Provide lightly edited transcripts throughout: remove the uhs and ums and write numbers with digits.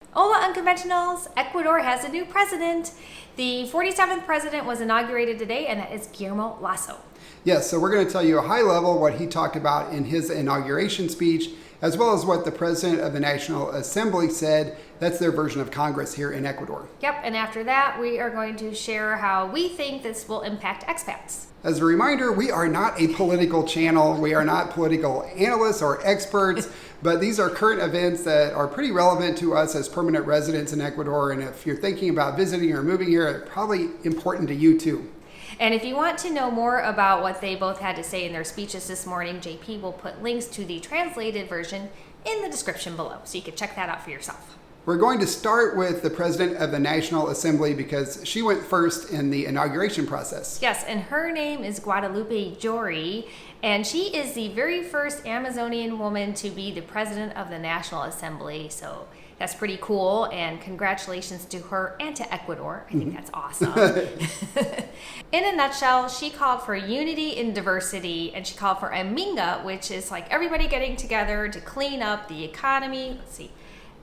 Hola Unconventionals! Ecuador has a new president. The 47th president was inaugurated today, and that is Guillermo Lasso. Yes, so we're going to tell you a high level what he talked about in his inauguration speech, as well as what the president of the National Assembly said. That's their version of Congress here in Ecuador. Yep, and after that, we are going to share how we think this will impact expats. As a reminder, we are not a political channel. We are not political analysts or experts, but these are current events that are pretty relevant to us as permanent residents in Ecuador. And if you're thinking about visiting or moving here, it's probably important to you too. And if you want to know more about what they both had to say in their speeches this morning, JP will put links to the translated version in the description below, so you can check that out for yourself. We're going to start with the president of the National Assembly because she went first in the inauguration process. Yes, and her name is Guadalupe Llori, and she is the very first Amazonian woman to be the president of the National Assembly. So that's pretty cool, and congratulations to her and to Ecuador. I think that's awesome. In a nutshell, she called for unity in diversity, and she called for a minga, which is like everybody getting together to clean up the economy.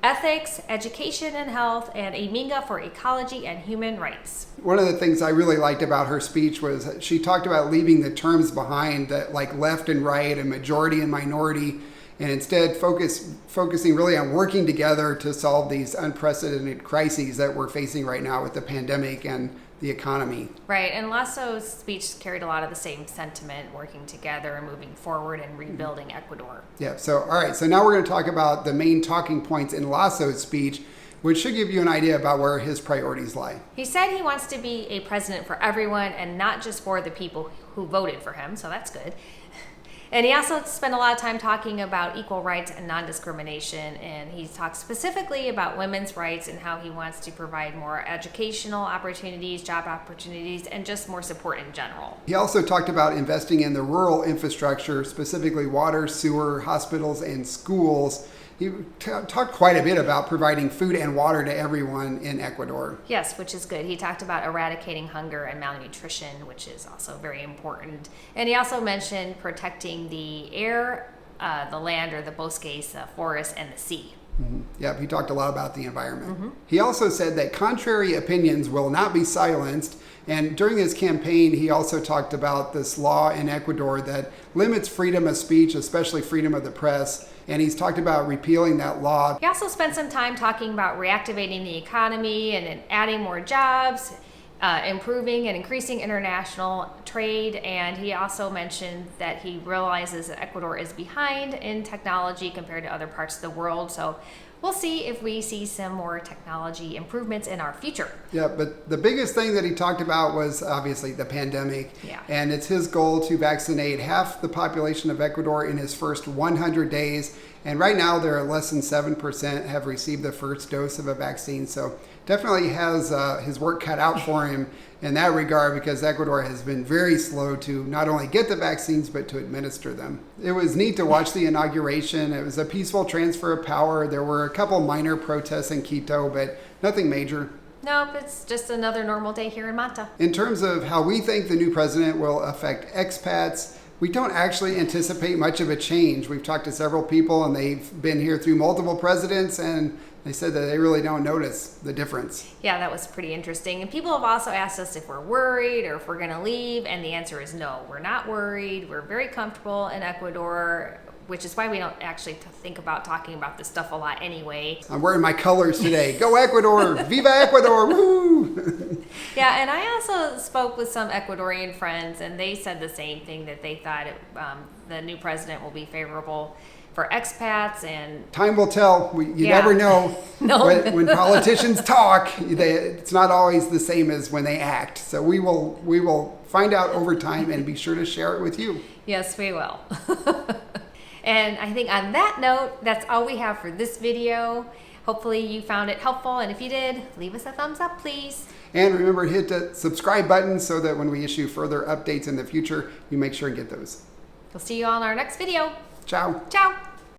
Ethics, education and health, and a minga for ecology and human rights. One of the things I really liked about her speech was she talked about leaving the terms behind that like left and right and majority and minority, and instead focusing really on working together to solve these unprecedented crises that we're facing right now with the pandemic and the economy. Right, and Lasso's speech carried a lot of the same sentiment, working together and moving forward and rebuilding Ecuador. Yeah, so all right, so now we're going to talk about the main talking points in Lasso's speech, which should give you an idea about where his priorities lie. He said he wants to be a president for everyone and not just for the people who voted for him, so that's good. And he also spent a lot of time talking about equal rights and non-discrimination, and he talked specifically about women's rights and how he wants to provide more educational opportunities, job opportunities, and just more support in general. He also talked about investing in the rural infrastructure, specifically water, sewer, hospitals, and schools. He talked quite a bit about providing food and water to everyone in Ecuador. Yes, which is good. He talked about eradicating hunger and malnutrition, which is also very important. And he also mentioned protecting the air, the land or the bosques, the forest, and the sea. Yep, he talked a lot about the environment. He also said that contrary opinions will not be silenced. And during his campaign, he also talked about this law in Ecuador that limits freedom of speech, especially freedom of the press. And he's talked about repealing that law. He also spent some time talking about reactivating the economy and adding more jobs, improving and increasing international trade. And he also mentioned that he realizes that Ecuador is behind in technology compared to other parts of the world. So we'll see if we see some more technology improvements in our future. Yeah, but the biggest thing that he talked about was obviously the pandemic. Yeah. And it's his goal to vaccinate half the population of Ecuador in his first 100 days. And right now, there are less than 7% have received the first dose of a vaccine. So definitely has his work cut out for him in that regard, because Ecuador has been very slow to not only get the vaccines, but to administer them. It was neat to watch the inauguration. It was a peaceful transfer of power. There were a couple minor protests in Quito, but nothing major. Nope, it's just another normal day here in Manta. In terms of how we think the new president will affect expats, we don't actually anticipate much of a change. We've talked to several people and they've been here through multiple presidents, and they said that they really don't notice the difference. Yeah, that was pretty interesting. And people have also asked us if we're worried or if we're going to leave. And the answer is no, we're not worried. We're very comfortable in Ecuador, which is why we don't actually think about talking about this stuff a lot anyway. I'm wearing my colors today. Go Ecuador! Viva Ecuador! Woo! Yeah, and I also spoke with some Ecuadorian friends, and they said the same thing, that they thought the new president will be favorable for expats. And time will tell. You never know. No. When politicians talk, it's not always the same as when they act. So we will find out over time and be sure to share it with you. Yes, we will. And I think on that note, that's all we have for this video. Hopefully you found it helpful, and if you did, leave us a thumbs up, please. And remember, hit the subscribe button so that when we issue further updates in the future, you make sure and get those. We'll see you all in our next video. Ciao. Ciao.